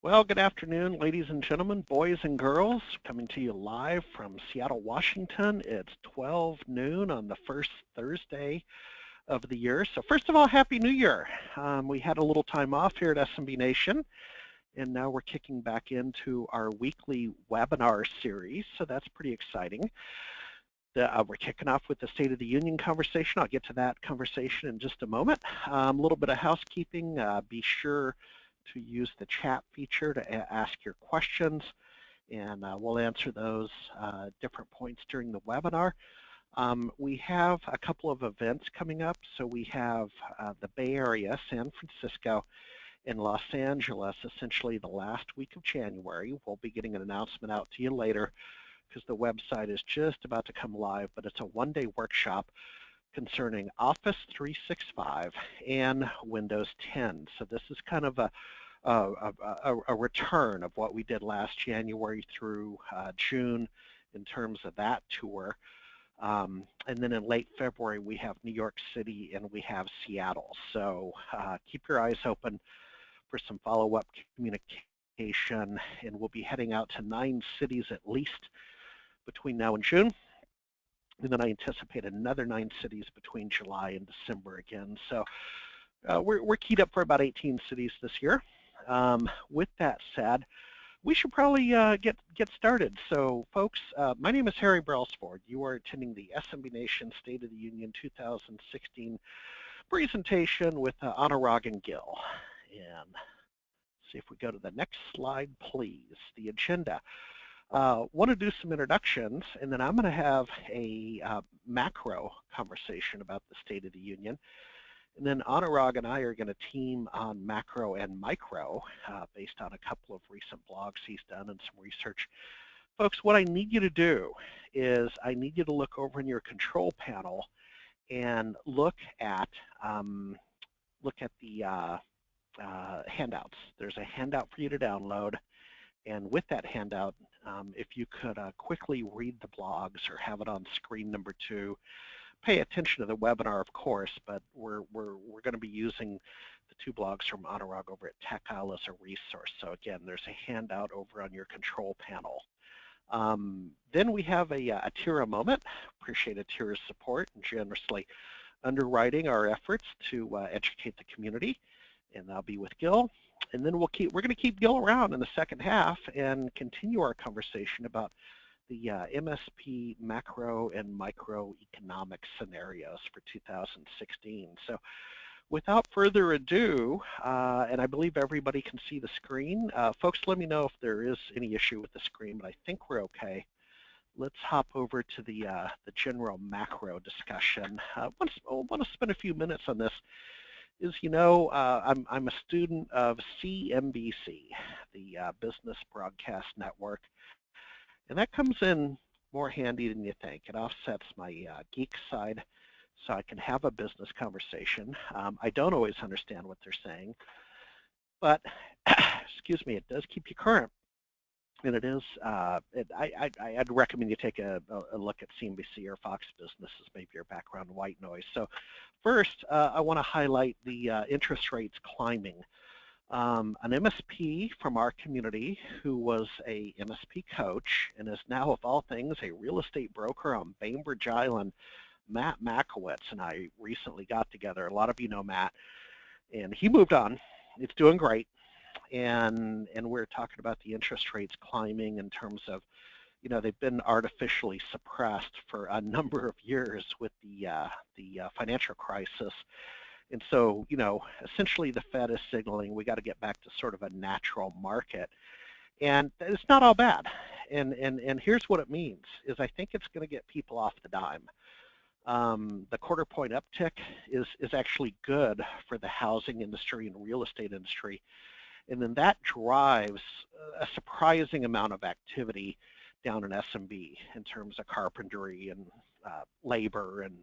Well, good afternoon, ladies and gentlemen, boys and girls, coming to you live from Seattle, Washington. It's 12 noon on the first Thursday of the year. So first of all, Happy New Year. We had a little time off here at SMB Nation, and now we're kicking back into our weekly webinar series, so that's pretty exciting. We're kicking off with the State of the Union conversation. I'll get to that conversation in just a moment. A little bit of housekeeping. Be sure to use the chat feature to ask your questions, and we'll answer those different points during the webinar. We have a couple of events coming up. So we have the Bay Area, San Francisco, and Los Angeles, essentially the last week of January. We'll be getting an announcement out to you later because the website is just about to come live, but it's a one-day workshop concerning Office 365 and Windows 10. So this is kind of a return of what we did last January through June in terms of that tour. And then in late February, we have New York City and we have Seattle. So keep your eyes open for some follow-up communication, and we'll be heading out to 9 cities at least between now and June. And then I anticipate another 9 cities between July and December again. So we're keyed up for about 18 cities this year. With that said, we should probably get started. So folks, my name is Harry Brailsford. You are attending the SMB Nation State of the Union 2016 presentation with Anurag and Gil. And see if we go to the next slide, please. The agenda. Want to do some introductions, and then I'm going to have a macro conversation about the State of the Union. And then Anurag and I are going to team on macro and micro based on a couple of recent blogs he's done and some research. Folks, what I need you to do is I need you to look over in your control panel and look at the handouts. There's a handout for you to download. And with that handout, if you could quickly read the blogs or have it on screen number 2, pay attention to the webinar, of course, but we're going to be using the 2 blogs from Anurag over at TechIsle as a resource. So again, there's a handout over on your control panel. Then we have a Tira moment. Appreciate Tira's support and generously underwriting our efforts to educate the community, and that'll be with Gil. And then we're going to keep Gil around in the second half and continue our conversation about the MSP macro and microeconomic scenarios for 2016. So without further ado, and I believe everybody can see the screen, folks, let me know if there is any issue with the screen, but I think we're okay. Let's hop over to the general macro discussion. I want to spend a few minutes on this. I'm a student of CNBC, the Business Broadcast Network, and that comes in more handy than you think. It offsets my geek side so I can have a business conversation. I don't always understand what they're saying, but excuse me, it does keep you current. And it is, I'd recommend you take a look at CNBC or Fox Business as maybe your background white noise. So first, I want to highlight the interest rates climbing. An MSP from our community who was a MSP coach and is now, of all things, a real estate broker on Bainbridge Island, Matt Makowitz and I recently got together. A lot of you know Matt, and he moved on. It's doing great. And we're talking about the interest rates climbing in terms of, they've been artificially suppressed for a number of years with the financial crisis. And so, essentially the Fed is signaling we got to get back to sort of a natural market. And it's not all bad. And here's what it means, is I think it's going to get people off the dime. The quarter point uptick is actually good for the housing industry and real estate industry. And then that drives a surprising amount of activity down in SMB in terms of carpentry and labor and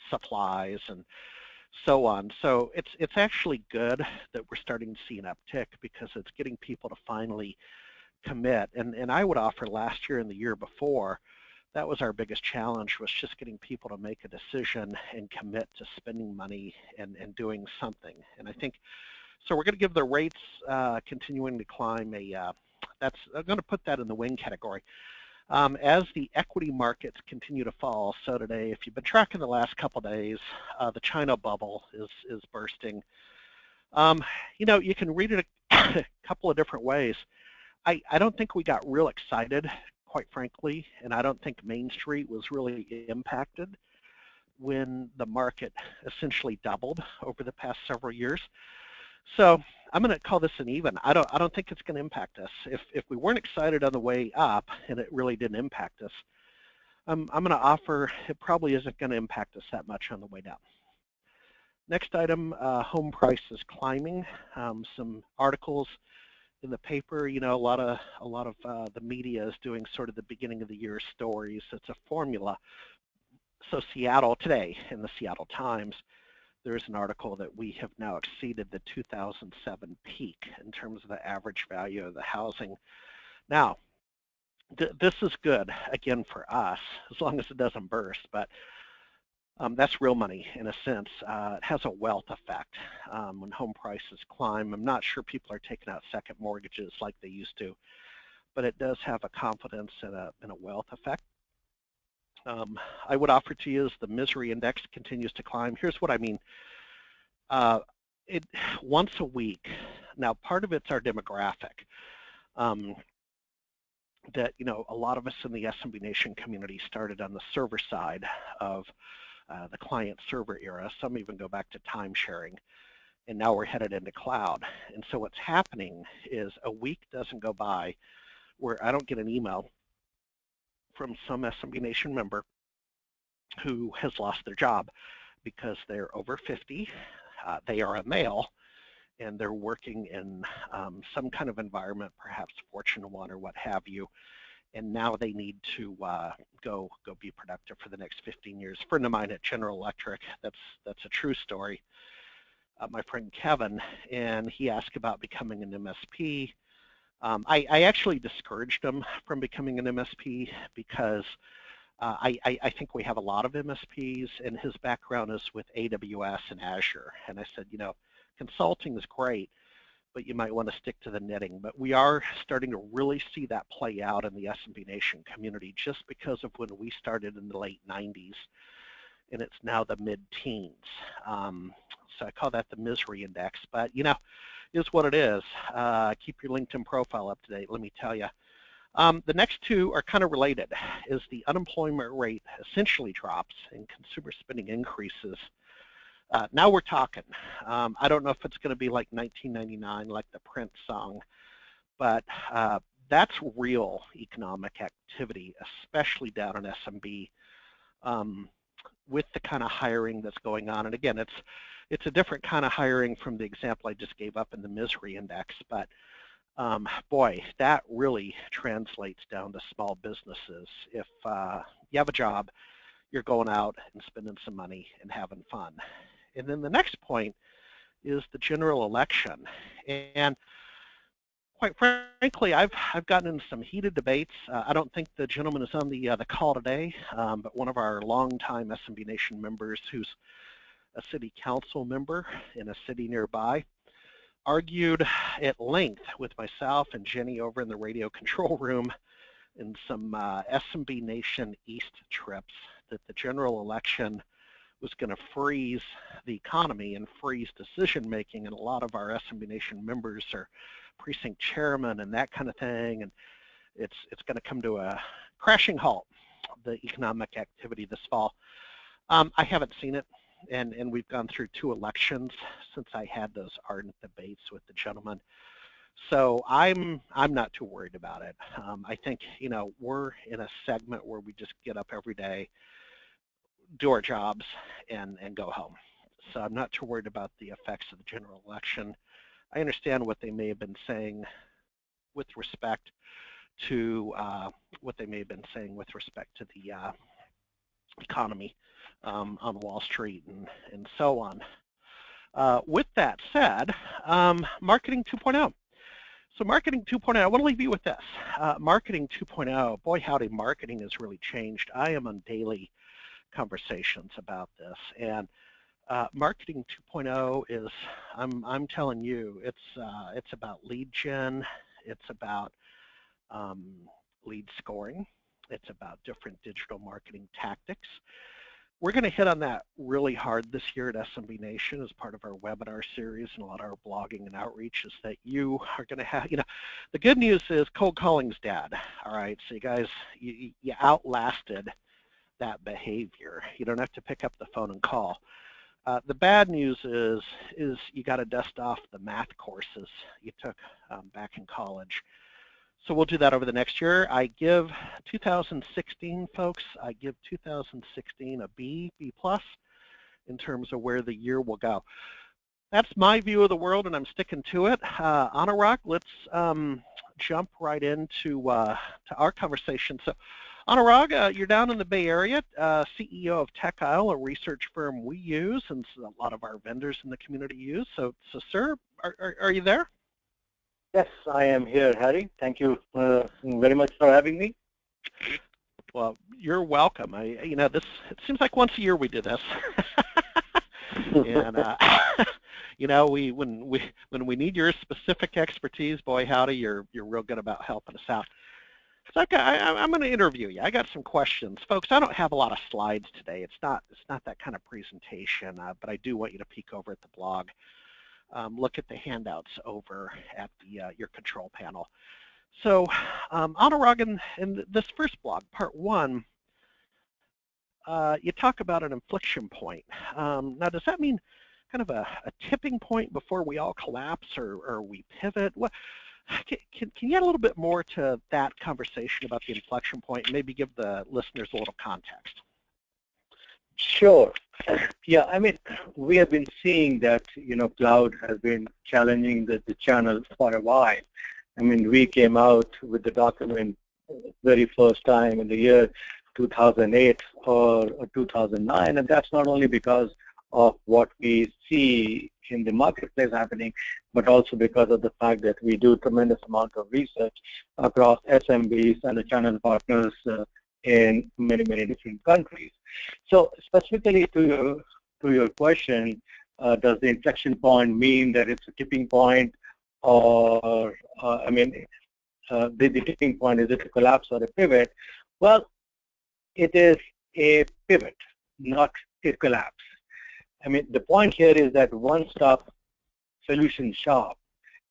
supplies and so on. So it's actually good that we're starting to see an uptick because it's getting people to finally commit. And I would offer last year and the year before, that was our biggest challenge, was just getting people to make a decision and commit to spending money and doing something. And I think So we're going to give the rates continuing to climb I'm going to put that in the wing category. As the equity markets continue to fall, so today, if you've been tracking the last couple of days, the China bubble is bursting. You can read it a couple of different ways. I don't think we got real excited, quite frankly, and I don't think Main Street was really impacted when the market essentially doubled over the past several years. So I'm going to call this an even. I don't think it's going to impact us. If we weren't excited on the way up and it really didn't impact us, I'm going to offer it probably isn't going to impact us that much on the way down. Next item, home prices climbing. Some articles in the paper. A lot of the media is doing sort of the beginning of the year stories. It's a formula. So Seattle today in the Seattle Times, there's an article that we have now exceeded the 2007 peak in terms of the average value of the housing. Now, this is good again for us as long as it doesn't burst, but that's real money in a sense. It has a wealth effect when home prices climb. I'm not sure people are taking out second mortgages like they used to, but it does have a confidence and a wealth effect. I would offer to you as the misery index continues to climb. Here's what I mean. Once a week. Now, part of it's our demographic. That a lot of us in the SMB Nation community started on the server side of the client-server era. Some even go back to time sharing, and now we're headed into cloud. And so what's happening is a week doesn't go by where I don't get an email from some SMB Nation member who has lost their job because they're over 50, they are a male, and they're working in some kind of environment, perhaps Fortune 1 or what have you, and now they need to go be productive for the next 15 years. A friend of mine at General Electric, that's a true story, my friend Kevin, and he asked about becoming an MSP. I actually discouraged him from becoming an MSP because I think we have a lot of MSPs, and his background is with AWS and Azure. And I said, consulting is great, but you might want to stick to the knitting. But we are starting to really see that play out in the SMB Nation community just because of when we started in the late 90s, and it's now the mid-teens. So I call that the misery index. But, is what it is. Keep your LinkedIn profile up to date, let me tell you. The next two are kind of related. Is the unemployment rate essentially drops and consumer spending increases. Now we're talking. I don't know if it's going to be like 1999, like the Prince song, but that's real economic activity, especially down in SMB, with the kind of hiring that's going on. And again, it's a different kind of hiring from the example I just gave up in the misery index, but boy, that really translates down to small businesses. If you have a job, you're going out and spending some money and having fun. And then the next point is the general election. And quite frankly, I've gotten in some heated debates. I don't think the gentleman is on the call today, but one of our longtime SMB Nation members who's a city council member in a city nearby argued at length with myself and Jenny over in the radio control room in some SMB Nation East trips that the general election was going to freeze the economy and freeze decision making, and a lot of our SMB Nation members are precinct chairman and that kind of thing, and it's going to come to a crashing halt, the economic activity this fall. I haven't seen it, and we've gone through 2 elections since I had those ardent debates with the gentleman. So I'm not too worried about it. I think we're in a segment where we just get up every day, do our jobs, and go home. So I'm not too worried about the effects of the general election. I understand what they may have been saying with respect to the economy on Wall Street and so on. With that said, marketing 2.0. So marketing 2.0, I want to leave you with this. Marketing 2.0, boy howdy, marketing has really changed. I am on daily conversations about this, and Marketing 2.0 is, I'm telling you, it's about lead gen, it's about um, lead scoring, it's about different digital marketing tactics. We're going to hit on that really hard this year at SMB Nation as part of our webinar series and a lot of our blogging and outreach is that you are going to have, the good news is cold calling's dead. All right, so you guys, you outlasted that behavior. You don't have to pick up the phone and call. The bad news is you got to dust off the math courses you took back in college. So we'll do that over the next year. I give 2016, folks, I give 2016 a B, B+, in terms of where the year will go. That's my view of the world, and I'm sticking to it. Anurag, let's jump right into to our conversation. So, Anurag, you're down in the Bay Area, CEO of Tech Isle, a research firm we use, and a lot of our vendors in the community use. So sir, are you there? Yes, I am here, Harry. Thank you very much for having me. Well, you're welcome. It seems like once a year we do this. And when we need your specific expertise, boy howdy, you're real good about helping us out. So I'm going to interview you. I got some questions, folks. I don't have a lot of slides today. It's not that kind of presentation, but I do want you to peek over at the blog. Look at the handouts over at your control panel. So, Anurag, in this first blog, part 1, you talk about an inflection point. Now, does that mean kind of a tipping point before we all collapse or we pivot? What, can you add a little bit more to that conversation about the inflection point and maybe give the listeners a little context? Sure. Yeah, I mean, we have been seeing that, cloud has been challenging the channel for a while. I mean, we came out with the document very first time in the year 2008 or 2009, and that's not only because of what we see in the marketplace happening, but also because of the fact that we do tremendous amount of research across SMBs and the channel partners in many, many different countries. So specifically to your question, does the inflection point mean that it's a tipping point, or the tipping point, is it a collapse or a pivot? Well, it is a pivot, not a collapse. I mean, the point here is that one-stop solution shop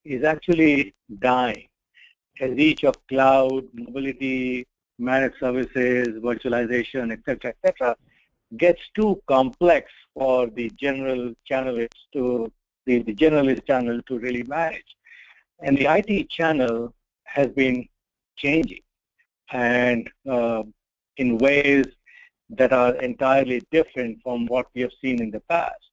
is actually dying as each of cloud, mobility, managed services, virtualization, etc., gets too complex for the general channelists to the generalist channel to really manage. And the IT channel has been changing, and in ways that are entirely different from what we have seen in the past.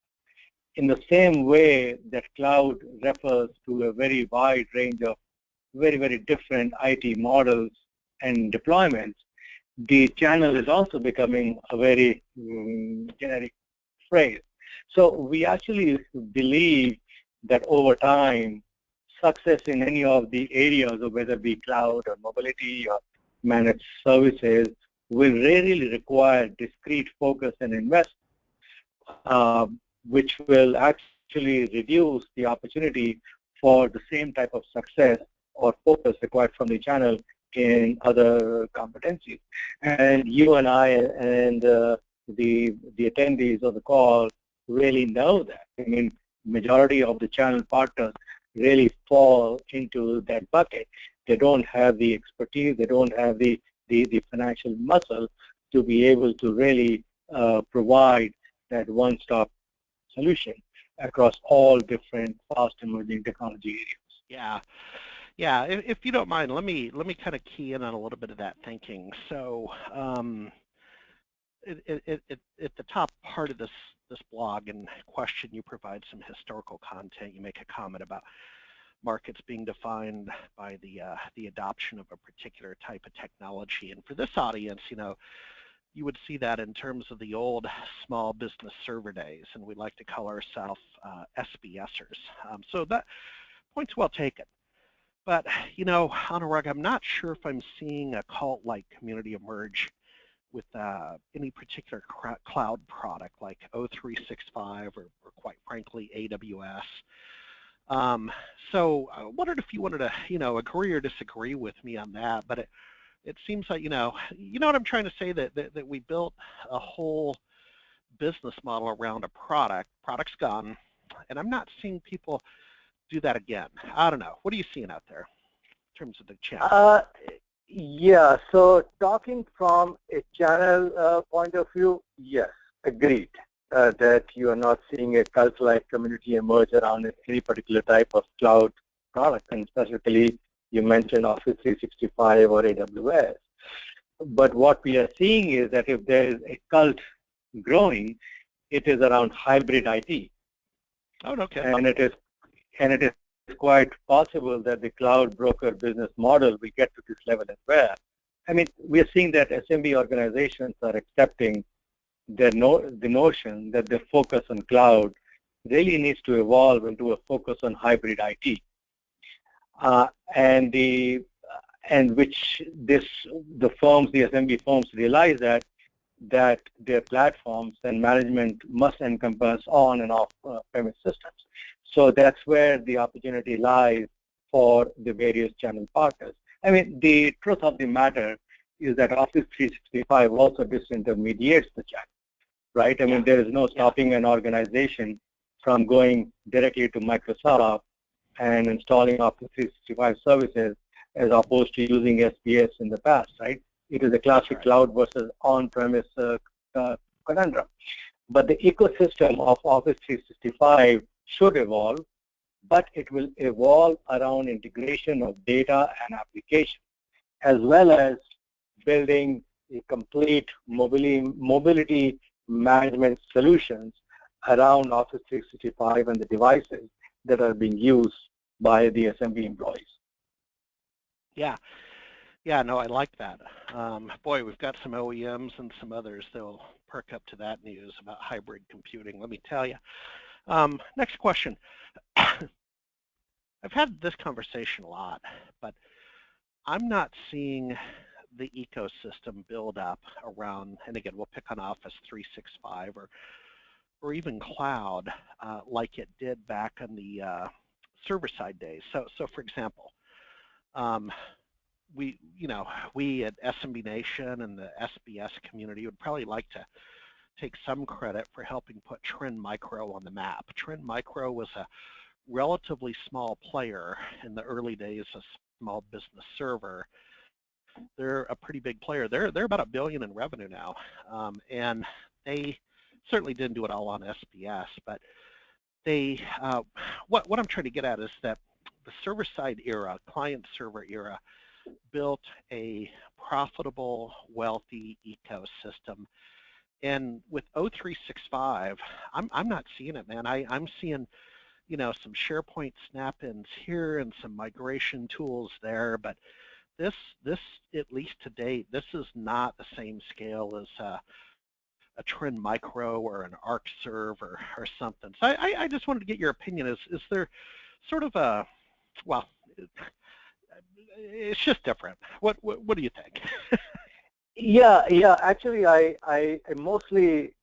In the same way that cloud refers to a very wide range of very, very different IT models and deployments, the channel is also becoming a very generic phrase. So we actually believe that over time, success in any of the areas, of whether it be cloud or mobility or managed services, will really require discrete focus and investment, which will actually reduce the opportunity for the same type of success or focus required from the channel in other competencies. And you and I and the attendees of the call really know that. I mean, majority of the channel partners really fall into that bucket. They don't have the expertise, they don't have the financial muscle to be able to really provide that one-stop solution across all different fast emerging technology areas. Yeah. If you don't mind, let me kind of key in on a little bit of that thinking. So at the top part of this blog and question, you provide some historical content. You make a comment about markets being defined by the adoption of a particular type of technology. And for this audience, you would see that in terms of the old small business server days, and we like to call ourselves SBSers. So that point's well taken. But, Anurag, I'm not sure if I'm seeing a cult-like community emerge with any particular cloud product like O365 or quite frankly AWS. So I wondered if you wanted to, agree or disagree with me on that. But it seems like, what I'm trying to say, that we built a whole business model around a product. Product's gone, and I'm not seeing people do that again. I don't know. What are you seeing out there in terms of the channel? Yeah, so talking from a channel point of view, yes, agreed that you are not seeing a cult-like community emerge around any particular type of cloud product, and specifically you mentioned Office 365 or AWS. But what we are seeing is that if there is a cult growing, it is around hybrid IT. Oh, okay. And it is quite possible that the cloud broker business model will get to this level as well. I mean, we are seeing that SMB organizations are accepting the notion that the focus on cloud really needs to evolve into a focus on hybrid IT, and the SMB firms realize that their platforms and management must encompass on and off premise systems. So that's where the opportunity lies for the various channel partners. I mean, the truth of the matter is that Office 365 also disintermediates the channel, right? I mean, there is no stopping an organization from going directly to Microsoft and installing Office 365 services as opposed to using SPS in the past, right? It is a classic cloud versus on-premise conundrum. But the ecosystem of Office 365 should evolve, but it will evolve around integration of data and application, as well as building a complete mobility management solutions around Office 365 and the devices that are being used by the SMB employees. Yeah, no, I like that. Boy, we've got some OEMs and some others that'll perk up to that news about hybrid computing, let me tell you. Next question. I've had this conversation a lot, but I'm not seeing the ecosystem build up around, and again, we'll pick on Office 365 or even cloud like it did back in the server-side days. So for example, we at SMB Nation and the SBS community would probably like to take some credit for helping put Trend Micro on the map. Trend Micro was a relatively small player in the early days of small business server. They're a pretty big player. They're about $1 billion in revenue now, and they certainly didn't do it all on SBS. But they, what I'm trying to get at is that the server-side era, client-server era, built a profitable, wealthy ecosystem. And with O365, I'm not seeing it, man. I'm seeing, some SharePoint snap-ins here and some migration tools there, but this, at least to date, this is not the same scale as a Trend Micro or an ArcServe or something. So I just wanted to get your opinion. Is there sort of a, well, it's just different. What do you think? Yeah. Actually, I mostly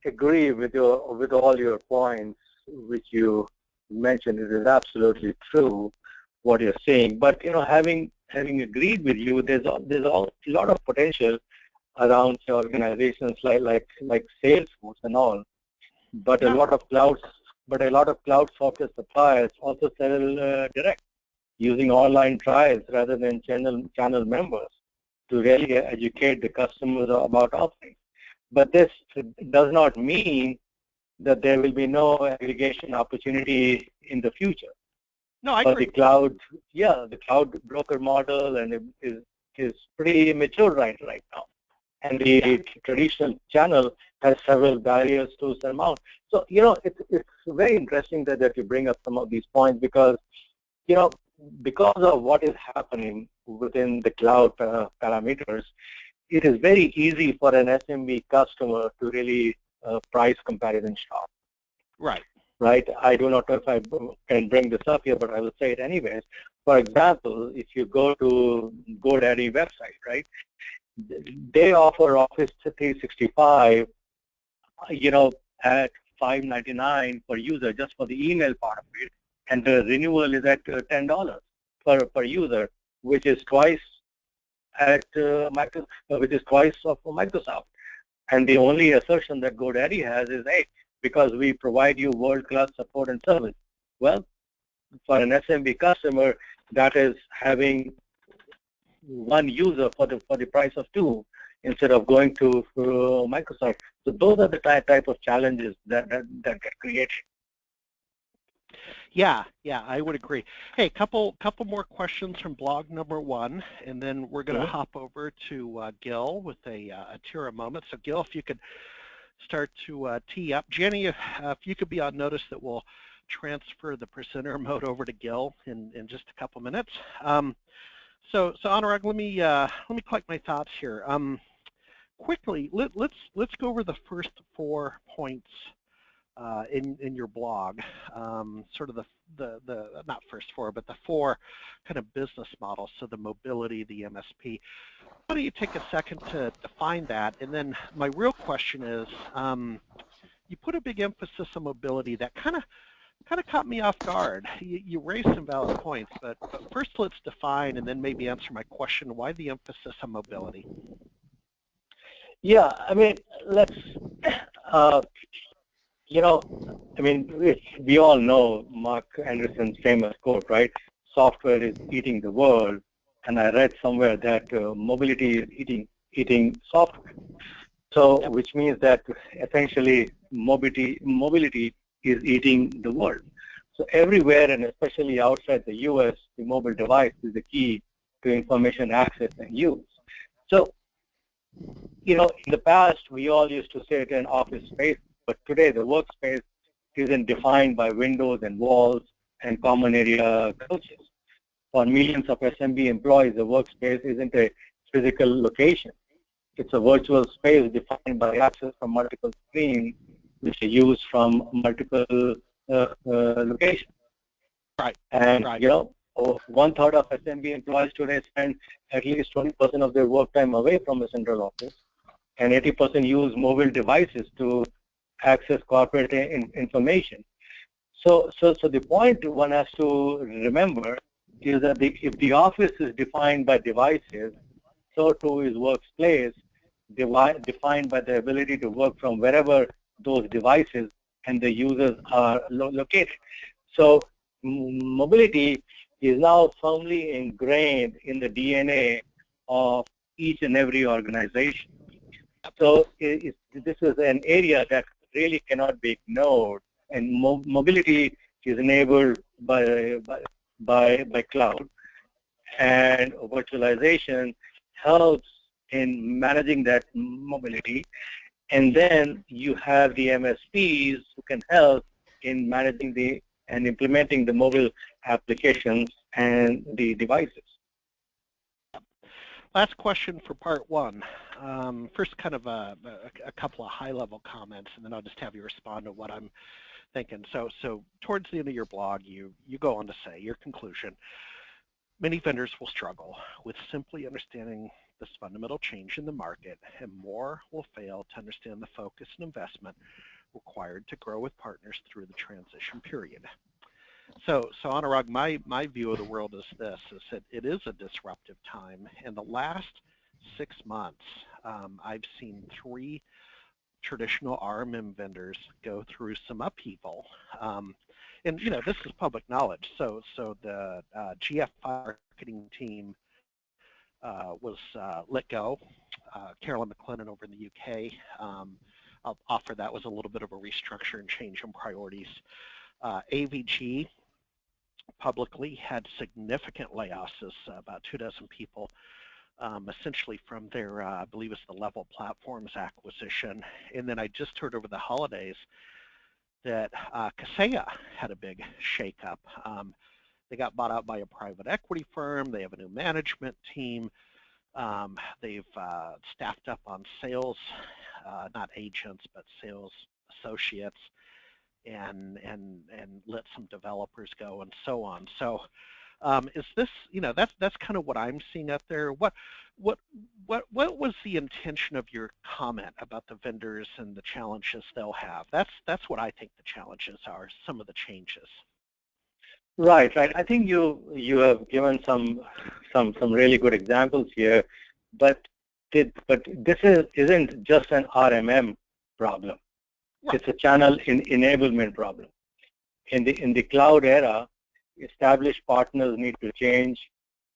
agree with all your points, which you mentioned. It is absolutely true what you're saying. But having agreed with you, there's a lot of potential around organizations like Salesforce and all. But a lot of cloud software suppliers also sell direct, using online trials rather than channel members to really educate the customers about offerings. But this does not mean that there will be no aggregation opportunity in the future. No, I agree. The cloud broker model is pretty mature right now. And the traditional channel has several barriers to surmount. So, it's very interesting that you bring up some of these points because of what is happening within the cloud parameters, it is very easy for an SMB customer to really price comparison shop. Right. I do not know if I can bring this up here, but I will say it anyways. For example, if you go to GoDaddy website, right, they offer Office 365, at $5.99 per user just for the email part of it, and the renewal is at $10 per user, which is twice which is twice of Microsoft. And the only assertion that GoDaddy has is, hey, because we provide you world-class support and service. Well, for an SMB customer, that is having one user for the price of two instead of going to Microsoft. So those are the type of challenges that get created. Yeah, I would agree. Hey, couple more questions from blog number 1, and then we're going to hop over to Gil with a Tira moment. So Gil, if you could start to tee up. Jenny, if you could be on notice that we'll transfer the presenter mode over to Gil in just a couple minutes. So Anurag, let me collect my thoughts here. Quickly, let's go over the first 4 points in your blog, sort of the not first 4, but the 4 kind of business models. So the mobility, the MSP. Why don't you take a second to define that? And then my real question is, you put a big emphasis on mobility that kind of caught me off guard. You raised some valid points, but first let's define and then maybe answer my question: why the emphasis on mobility? Yeah, I mean, let's. We all know Mark Anderson's famous quote, right? Software is eating the world, and I read somewhere that mobility is eating software. So, which means that essentially mobility is eating the world. So everywhere, and especially outside the U.S., the mobile device is the key to information access and use. So, in the past, we all used to sit in office space, but today the workspace isn't defined by windows and walls and common area couches. For millions of SMB employees, the workspace isn't a physical location. It's a virtual space defined by access from multiple screens, which are used from multiple locations. Right. And, right. 1/3 of SMB employees today spend at least 20% of their work time away from the central office, and 80% use mobile devices to access corporate information. So the point one has to remember is that if the office is defined by devices, so too is workplace defined by the ability to work from wherever those devices and the users are located. So mobility is now firmly ingrained in the DNA of each and every organization. So this is an area that really cannot be ignored, and mobility is enabled by cloud, and virtualization helps in managing that mobility. And then you have the MSPs who can help in managing and implementing the mobile applications and the devices. Last question for part 1. First, kind of a couple of high-level comments, and then I'll just have you respond to what I'm thinking. So towards the end of your blog, you go on to say, your conclusion: many vendors will struggle with simply understanding this fundamental change in the market, and more will fail to understand the focus and investment required to grow with partners through the transition period. So Anurag, my view of the world is this: is that it is a disruptive time. In the last 6 months, I've seen 3 traditional RMM vendors go through some upheaval. And this is public knowledge. So the GF marketing team was let go. Carolyn McLennan over in the UK, I'll offer that was a little bit of a restructure and change in priorities. AVG publicly had significant layoffs, about 24 people, essentially from their, I believe it's the Level Platforms acquisition. And then I just heard over the holidays that Kaseya had a big shakeup. They got bought out by a private equity firm. They have a new management team. They've staffed up on sales, not agents, but sales associates, and let some developers go and so on. So Is this, that's kind of what I'm seeing out there. What what was the intention of your comment about the vendors and the challenges they'll have? That's what I think the challenges are, some of the changes. Right, right. I think you have given some really good examples here, but this isn't just an RMM problem. Right. It's a channel enablement problem. In the cloud era, established partners need to change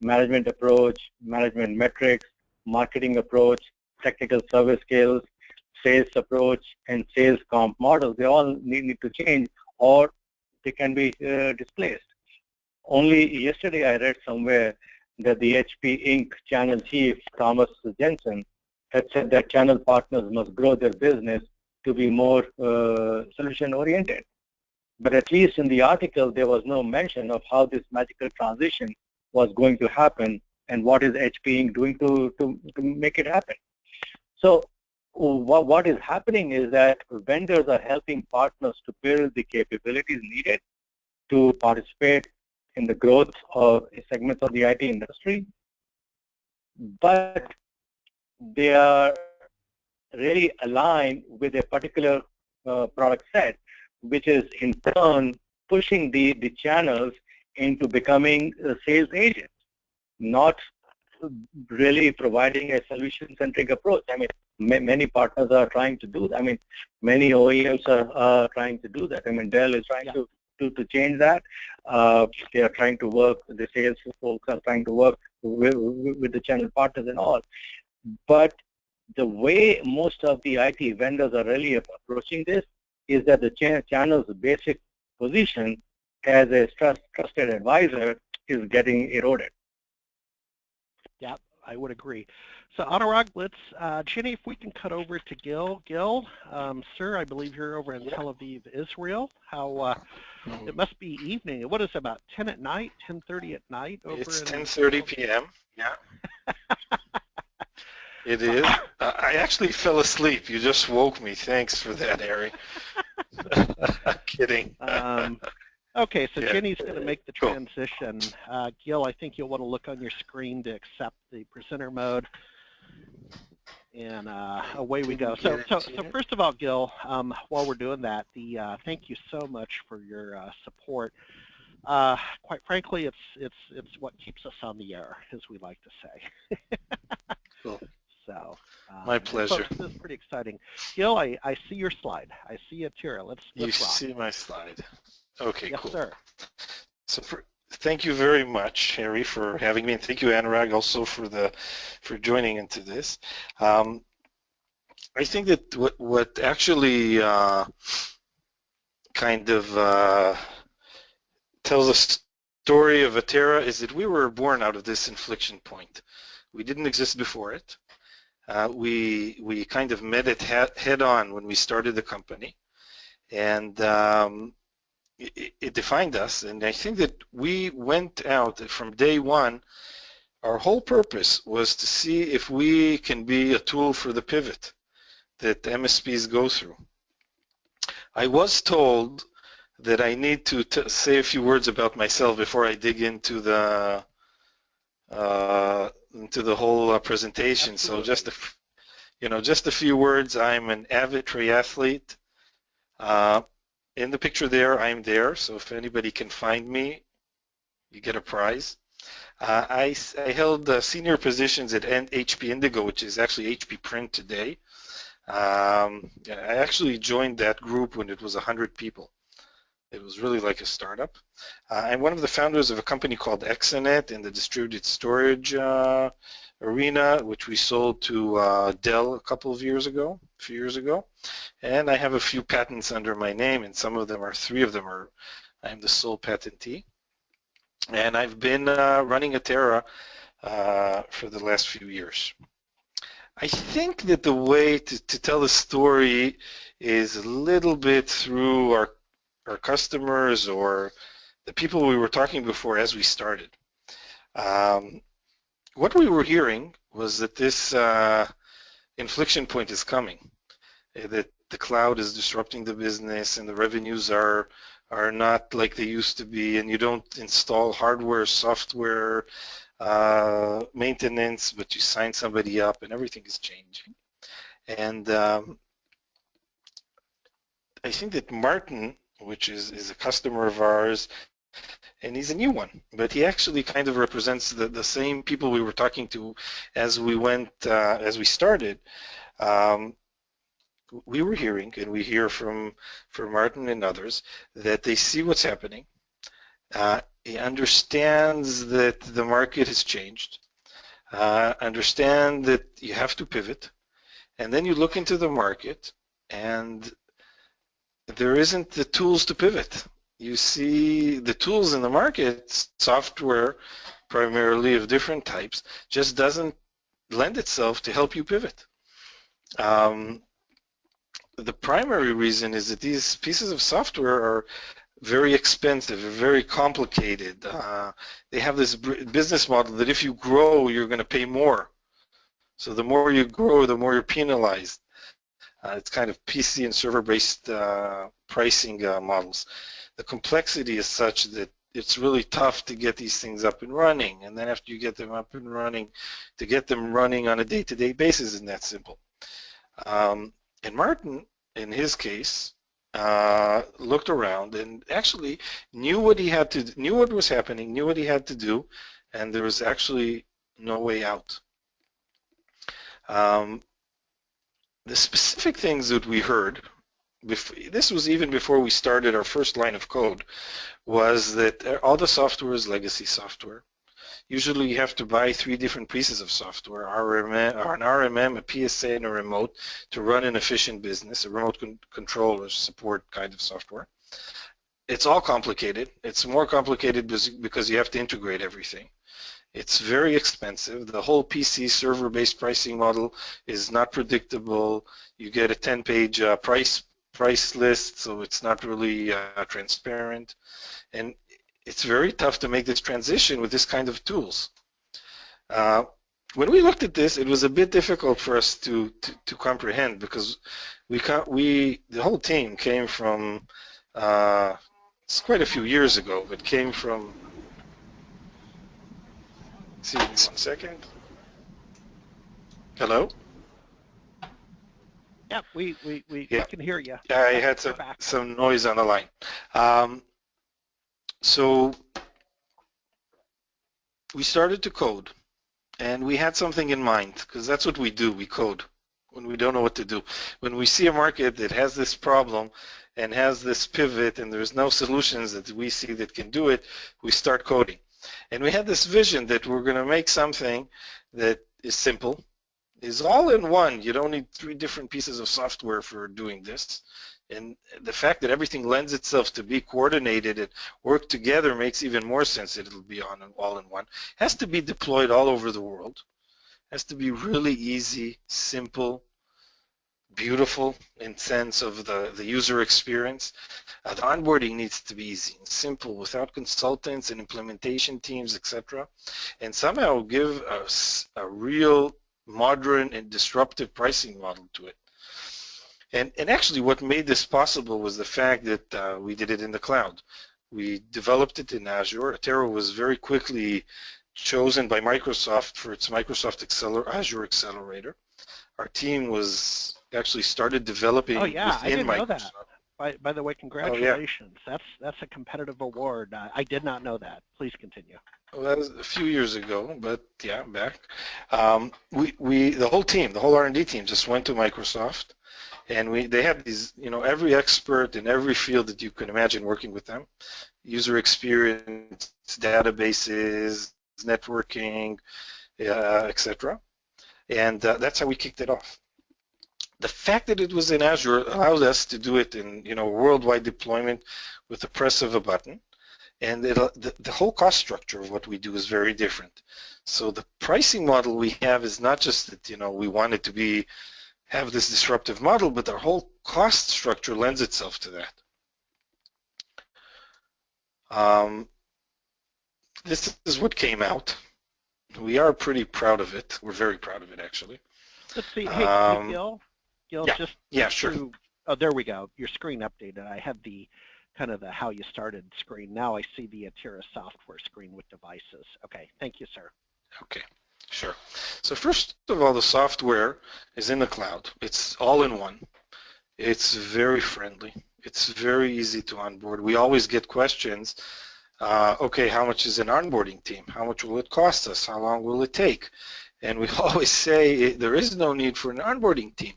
management approach, management metrics, marketing approach, technical service skills, sales approach, and sales comp models. They all need to change, or they can be displaced. Only yesterday I read somewhere that the HP Inc. channel chief, Thomas Jensen, had said that channel partners must grow their business to be more solution-oriented. But at least in the article, there was no mention of how this magical transition was going to happen and what is HP Inc. doing to make it happen. So what is happening is that vendors are helping partners to build the capabilities needed to participate in the growth of segments of the IT industry, but they are really aligned with a particular product set, which is in turn pushing the channels into becoming sales agents, not really providing a solution-centric approach. I mean, many partners are trying to do that. I mean, many OEMs are trying to do that. I mean, Dell is trying to change that. They are trying to work, the sales folks are trying to work with the channel partners and all. But the way most of the IT vendors are really approaching this is that the channel's basic position as a trusted advisor is getting eroded. Yeah, I would agree. So Anurag, let's, Jenny, if we can cut over to Gil. Gil, sir, I believe you're over in Tel Aviv, Israel. How, it must be evening. What is it, about 10 at night, 10:30 at night over It's in 10:30 p.m. Yeah. It is. I actually fell asleep. You just woke me. Thanks for that, Harry. Kidding. Okay, so Yeah. Jenny's going to make the Cool. transition. Gil, I think you'll want to look on your screen to accept the presenter mode. And away we go. So first of all, Gil, while we're doing that, thank you so much for your support. Quite frankly, it's what keeps us on the air, as we like to say. Cool. So My pleasure. Folks, this is pretty exciting. Gil, I see your slide. I see it here. Let's You rock. see my slide. Okay, Yes, cool. sir. So thank you very much, Harry, for having me, and thank you, Anurag, also for joining into this. I think that what actually kind of tells a story of Atera is that we were born out of this inflection point. We didn't exist before it. We kind of met it head on when we started the company, and it defined us. And I think that we went out from day one. Our whole purpose was to see if we can be a tool for the pivot that MSPs go through. I was told that I need to say a few words about myself before I dig into the whole presentation. Absolutely. So just a few words. I'm an avid triathlete. In the picture there, I'm there. So if anybody can find me, you get a prize. I held senior positions at HP Indigo, which is actually HP Print today. I actually joined that group when it was 100 people. It was really like a startup. I'm one of the founders of a company called Exanet in the distributed storage arena, which we sold to Dell a few years ago. And I have a few patents under my name, and three of them are, I'm the sole patentee. And I've been running Atera for the last few years. I think that the way to tell the story is a little bit through our customers or the people we were talking before as we started. What we were hearing was that this inflection point is coming, that the cloud is disrupting the business and the revenues are not like they used to be, and you don't install hardware, software, maintenance, but you sign somebody up and everything is changing. And I think that Martin, which is a customer of ours, and he's a new one, but he actually kind of represents the same people we were talking to as we went, as we started. We were hearing, and we hear from Martin and others, that they see what's happening. He understands that the market has changed, understand that you have to pivot, and then you look into the market, and there isn't the tools to pivot. You see the tools in the market, software primarily of different types, just doesn't lend itself to help you pivot. The primary reason is that these pieces of software are very expensive, very complicated. They have this business model that if you grow, you're going to pay more. So the more you grow, the more you're penalized. It's kind of PC and server-based pricing models. The complexity is such that it's really tough to get these things up and running. And then after you get them up and running, to get them running on a day-to-day basis isn't that simple. And Martin, in his case, looked around and actually knew what he had to, knew what was happening, knew what he had to do, and there was actually no way out. The specific things that we heard, this was even before we started our first line of code, was that all the software is legacy software. Usually you have to buy 3 different pieces of software, an RMM, a PSA, and a remote to run an efficient business, a remote control or support kind of software. It's all complicated. It's more complicated because you have to integrate everything. It's very expensive. The whole PC server-based pricing model is not predictable. You get a 10-page price list, so it's not really transparent. And it's very tough to make this transition with this kind of tools. When we looked at this, it was a bit difficult for us to comprehend because the whole team came from, it's quite a few years ago, but came from, see, 1 second. Hello? Yeah, we can hear you. Yeah, I had some noise on the line. So we started to code, and we had something in mind, because that's what we do, we code when we don't know what to do. When we see a market that has this problem and has this pivot and there's no solutions that we see that can do it, we start coding. And we had this vision that we're going to make something that is simple, is all in one. You don't need 3 different pieces of software for doing this. And the fact that everything lends itself to be coordinated and work together makes even more sense that it'll be all in one. Has to be deployed all over the world. Has to be really easy, simple, beautiful in sense of the user experience. The onboarding needs to be easy and simple without consultants and implementation teams, etc. And somehow give us a real modern and disruptive pricing model to it. And actually what made this possible was the fact that we did it in the cloud. We developed it in Azure. Atero was very quickly chosen by Microsoft for its Microsoft Azure Accelerator. Our team was actually started developing within Microsoft. I didn't know that. By the way, congratulations. Oh, yeah. That's a competitive award. I did not know that. Please continue. Well, that was a few years ago, but yeah, back. The whole team, the whole R&D team just went to Microsoft. And they have these, every expert in every field that you can imagine working with them, user experience, databases, networking, etc. And that's how we kicked it off. The fact that it was in Azure allowed us to do it in, worldwide deployment with the press of a button. And the whole cost structure of what we do is very different. So the pricing model we have is not just that, we want it to have this disruptive model, but our whole cost structure lends itself to that. This is what came out. We are pretty proud of it. We're very proud of it, actually. Let's see. Hey, Gil, yeah, just sure. to Oh, there we go. Your screen updated. I had the kind of the how you started screen. Now I see the Atira software screen with devices. Okay, thank you, sir. Okay, sure. So first of all, the software is in the cloud. It's all in one. It's very friendly. It's very easy to onboard. We always get questions. Okay, how much is an onboarding team? How much will it cost us? How long will it take? And we always say there is no need for an onboarding team.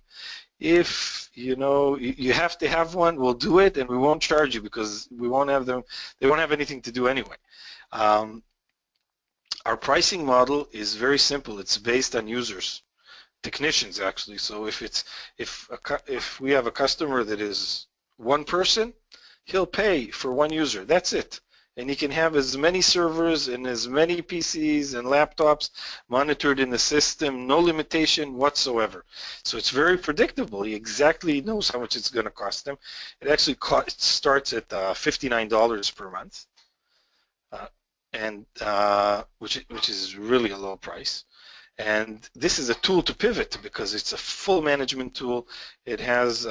If you have to have one, we'll do it, and we won't charge you because we won't have them. They won't have anything to do anyway. Our pricing model is very simple. It's based on users, technicians actually. So if we have a customer that is one person, he'll pay for one user. That's it. And he can have as many servers and as many PCs and laptops monitored in the system, no limitation whatsoever. So it's very predictable. He exactly knows how much it's going to cost him. It actually starts at $59 per month, which is really a low price. And this is a tool to pivot because it's a full management tool. It has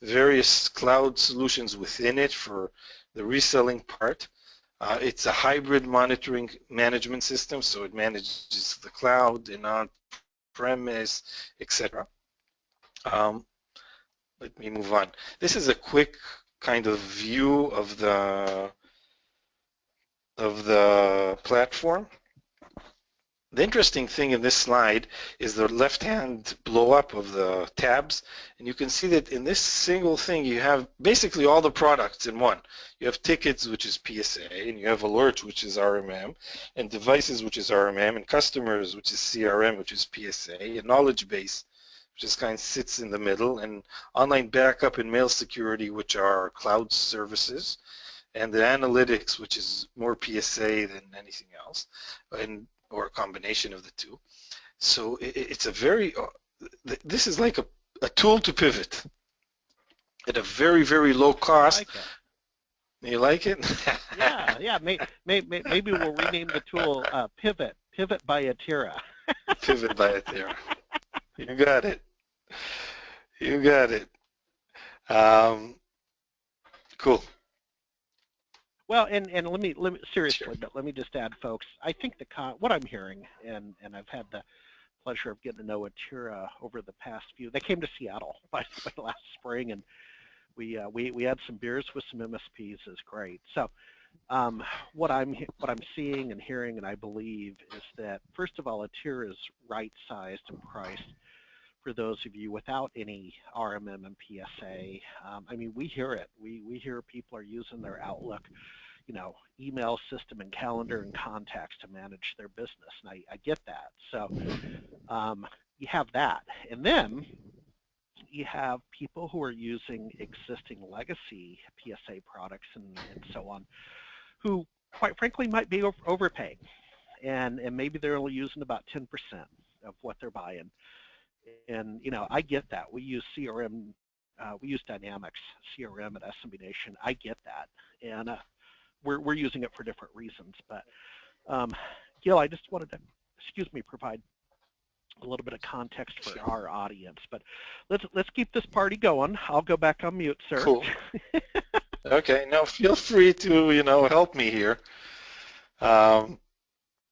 various cloud solutions within it for the reselling part. It's a hybrid monitoring management system, so it manages the cloud and on-premise, etc. Let me move on. This is a quick kind of view of the platform. The interesting thing in this slide is the left-hand blow-up of the tabs, and you can see that in this single thing you have basically all the products in one. You have tickets, which is PSA, and you have alerts, which is RMM, and devices, which is RMM, and customers, which is CRM, which is PSA, and knowledge base, which just kind of sits in the middle, and online backup and mail security, which are cloud services, and the analytics, which is more PSA than anything else, or a combination of the two. So it's a very, this is like a tool to pivot at a very, very low cost. I like it. You like it? Yeah. Maybe we'll rename the tool Pivot by Atira. Pivot by Atira. You got it. You got it. Cool. Well, and let me seriously, Sure. but let me just add, folks. I think what I'm hearing, and I've had the pleasure of getting to know Atira over the past few. They came to Seattle by the way last spring, and we had some beers with some MSPs. Is great. So what I'm seeing and hearing, and I believe, is that first of all, Atira is right-sized and priced for those of you without any RMM and PSA. I mean, we hear it. We hear people are using their Outlook, email system and calendar and contacts to manage their business, and I get that. So you have that, and then you have people who are using existing legacy PSA products and so on, who quite frankly might be overpaying, and maybe they're only using about 10% of what they're buying. And I get that. We use CRM, we use Dynamics CRM at SMB Nation. I get that, and we're using it for different reasons. But Gil, I just wanted to, provide a little bit of context for our audience. But let's keep this party going. I'll go back on mute, sir. Cool. Okay. Now feel free to help me here.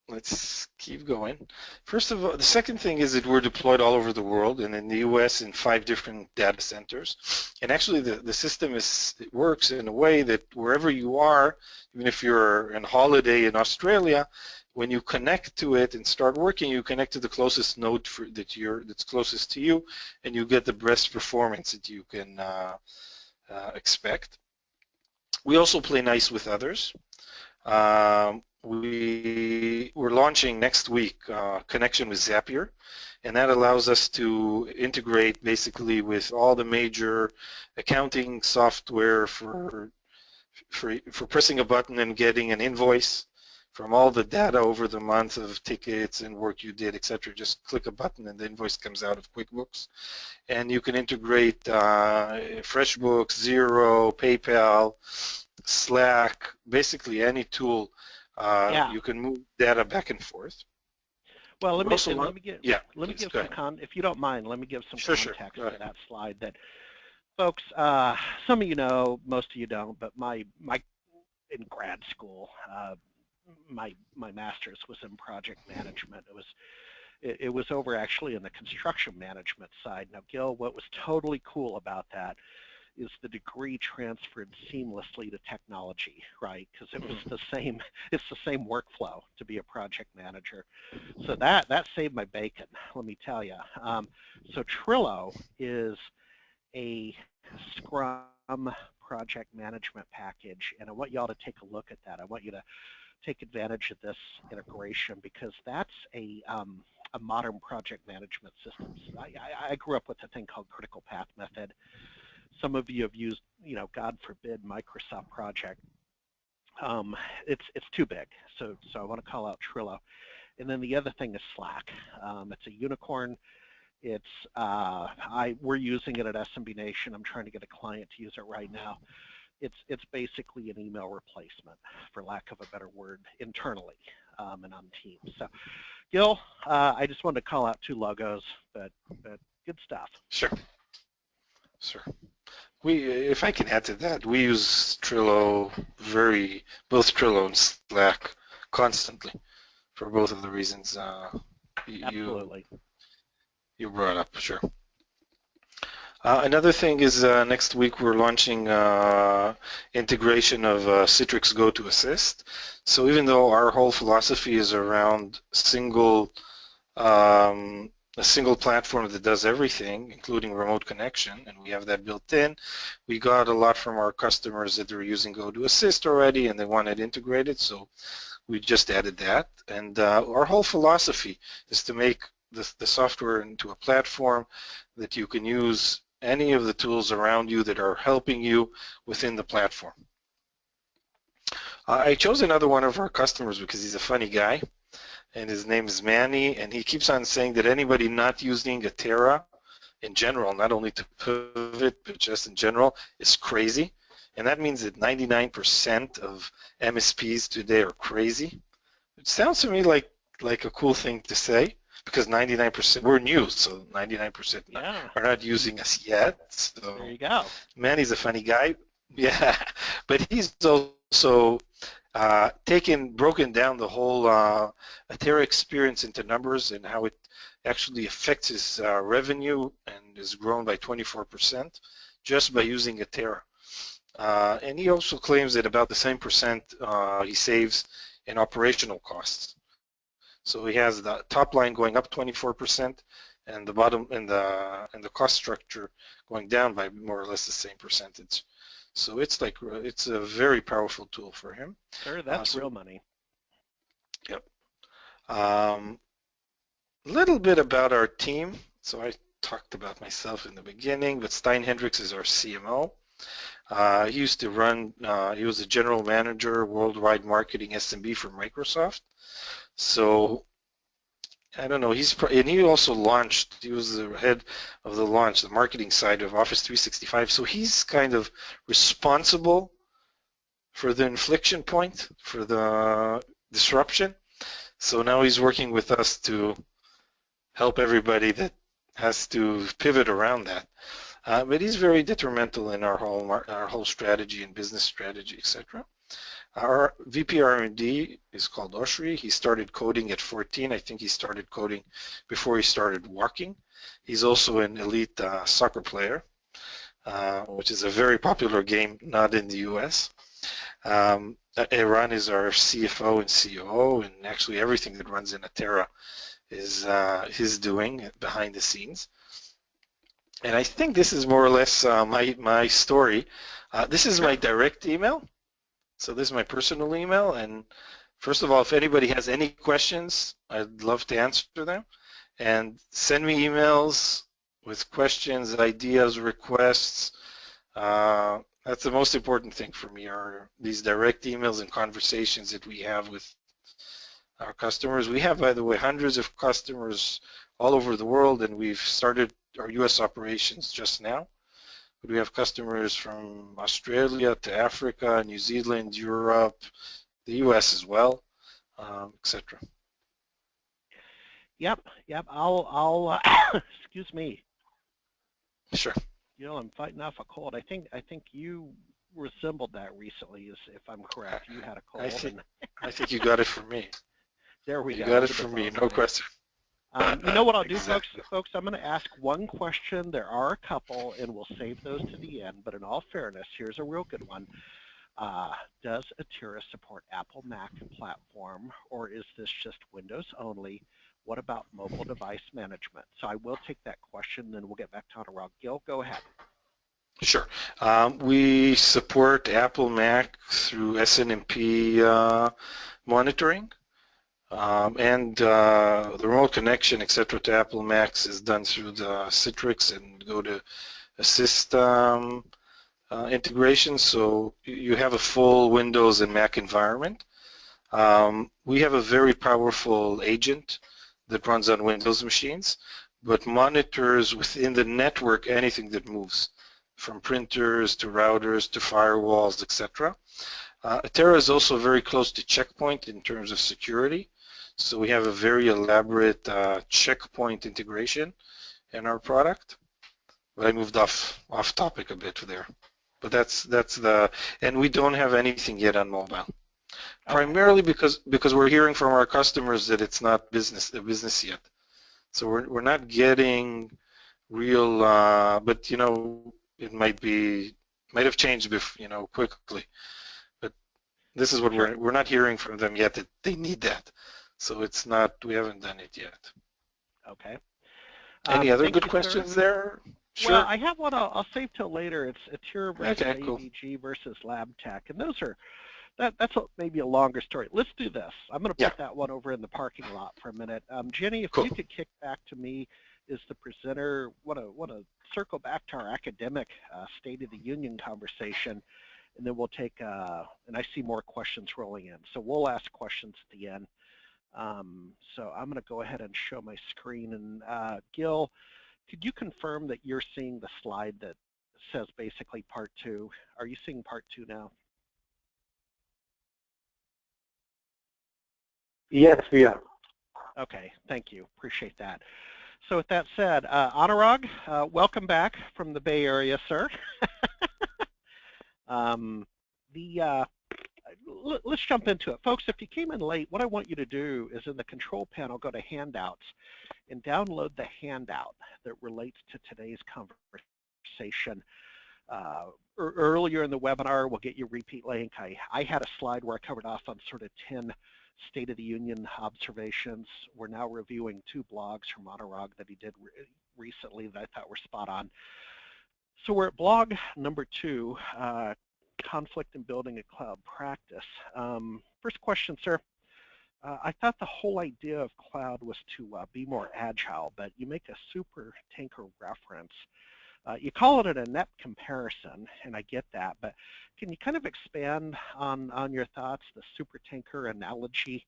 Let's keep going. First of all, the second thing is that we're deployed all over the world, and in the US in 5 different data centers. And actually the system it works in a way that wherever you are, even if you're on holiday in Australia, when you connect to it and start working, you connect to the closest node that's closest to you, and you get the best performance that you can expect. We also play nice with others. We're launching next week connection with Zapier, and that allows us to integrate basically with all the major accounting software for pressing a button and getting an invoice from all the data over the month of tickets and work you did, etc. Just click a button and the invoice comes out of QuickBooks. And you can integrate FreshBooks, Xero, PayPal, Slack, basically any tool. You can move data back and forth. Well, let me give some if you don't mind, context to that slide. That Folks, some of you know, most of you don't, but my in grad school, my master's was in project management. It was over actually in the construction management side. Now, Gil, what was totally cool about that is the degree transferred seamlessly to technology, right? Because it was it's the same workflow to be a project manager. So that saved my bacon, let me tell you. So Trello is a Scrum project management package, and I want you all to take a look at that. I want you to take advantage of this integration because that's a modern project management system. I grew up with a thing called critical path method. Some of you have used, God forbid, Microsoft Project. It's too big, so I want to call out Trello. And then the other thing is Slack. It's a unicorn. We're using it at SMB Nation. I'm trying to get a client to use it right now. It's basically an email replacement, for lack of a better word, internally and on Teams. So, Gil, I just wanted to call out 2 logos, but good stuff. Sure. If I can add to that, we use Trello both Trello and Slack constantly for both of the reasons Absolutely. You brought up. Sure. Another thing is next week we're launching integration of Citrix Go to Assist. So even though our whole philosophy is around a single platform that does everything, including remote connection, and we have that built in, we got a lot from our customers that are using Go to Assist already and they want it integrated, so we just added that. And our whole philosophy is to make the software into a platform that you can use any of the tools around you that are helping you within the platform. I chose another one of our customers because he's a funny guy, and his name is Manny, and he keeps on saying that anybody not using Atera in general, not only to pivot, but just in general, is crazy. And that means that 99% of MSPs today are crazy. It sounds to me like a cool thing to say, because 99%, we're new, so 99% are not using us yet. So there you go. Manny's a funny guy. Yeah, but he's also broken down the whole Atera experience into numbers and how it actually affects his revenue and is grown by 24% just by using Atera. And he also claims that about the same percent he saves in operational costs. So he has the top line going up 24% and the bottom and the cost structure going down by more or less the same percentage. So it's a very powerful tool for him. Sure, that's real money. Yep. Little bit about our team. So I talked about myself in the beginning, but Stein Hendricks is our CMO. He used to run, he was a general manager, worldwide marketing SMB for Microsoft. So I don't know, and he also launched, he was the head of the launch, the marketing side of Office 365. So he's kind of responsible for the inflection point, for the disruption. So now he's working with us to help everybody that has to pivot around that. But he's very detrimental in our whole strategy and business strategy, etc. Our VP R&D is called Oshri. He started coding at 14. I think he started coding before he started walking. He's also an elite soccer player, which is a very popular game, not in the US. Eran is our CFO and COO, and actually everything that runs in Atera is his doing behind the scenes. And I think this is more or less my story. This is my direct email. So this is my personal email. And first of all, if anybody has any questions, I'd love to answer them. And send me emails with questions, ideas, requests. That's the most important thing for me, are these direct emails and conversations that we have with our customers. We have, by the way, hundreds of customers all over the world, and we've started our US operations just now. But we have customers from Australia to Africa, New Zealand, Europe, the US as well, etc. Yep. I'll excuse me. Sure. I'm fighting off a cold. I think you resembled that recently, if I'm I, correct. You had a I cold, think and I think you got it from me. there we You go. got it Into the from me, phone no line. question. You know what I'll do, folks? Exactly. Folks, I'm going to ask one question. There are a couple, and we'll save those to the end. But in all fairness, here's a real good one. Uh, does Atira support Apple Mac platform, or is this just Windows only? What about mobile device management? So I will take that question, then we'll get back to Anurag. Gil, go ahead. Sure. We support Apple Mac through SNMP monitoring, and the remote connection, etc., to Apple Macs is done through the Citrix and go to Assist integration. So you have a full Windows and Mac environment. We have a very powerful agent that runs on Windows machines, but monitors within the network anything that moves, from printers to routers to firewalls, etc. Atera is also very close to Checkpoint in terms of security, so we have a very elaborate Checkpoint integration in our product. But I moved off topic a bit there. But that's and we don't have anything yet on mobile. Primarily because we're hearing from our customers that it's not business yet. So we're not getting real, but it might have changed quickly. But this is what Sure. we're not hearing from them yet, that they need that. So it's not, we haven't done it yet. Okay. Any other Thank good you, sir. questions there? Well, Sure. I have one I'll save till later. It's Atira versus Okay, cool. AVG versus Lab Tech, and those are maybe a longer story. Let's do this. I'm going to Yeah, put that one over in the parking lot for a minute. Jenny, if cool. you could kick back to me as the presenter, want to circle back to our academic State of the Union conversation, and then we'll take, and I see more questions rolling in. So we'll ask questions at the end. So I'm going to go ahead and show my screen. And Gil, could you confirm that you're seeing the slide that says basically part 2? Are you seeing part 2 now? Yes, we are. Okay, thank you. Appreciate that. So with that said, Anurag, welcome back from the Bay Area, sir. Let's jump into it. Folks, if you came in late, what I want you to do is in the control panel, go to handouts and download the handout that relates to today's conversation. Earlier in the webinar, we'll get you a repeat link. I had a slide where I covered off on sort of 10 State of the Union observations. We're now reviewing 2 blogs from Anurag that he did recently that I thought were spot on. So we're at blog number 2, conflict in building a cloud practice. First question, sir. I thought the whole idea of cloud was to be more agile, but you make a super tanker reference. You call it an inept comparison, and I get that, but can you kind of expand on your thoughts, the super tanker analogy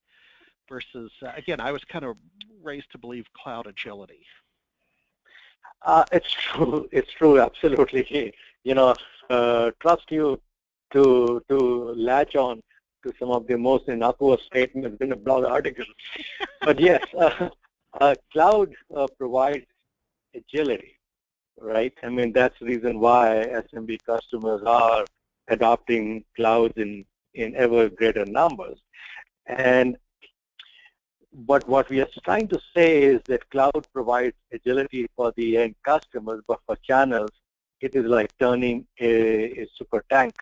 versus, again, I was kind of raised to believe cloud agility. It's true. It's true. Absolutely. Trust you to latch on to some of the most innocuous statements in a blog article. But yes, cloud provides agility, right? I mean, that's the reason why SMB customers are adopting clouds in ever greater numbers. But what we are trying to say is that cloud provides agility for the end customers, but for channels, it is like turning a super tank.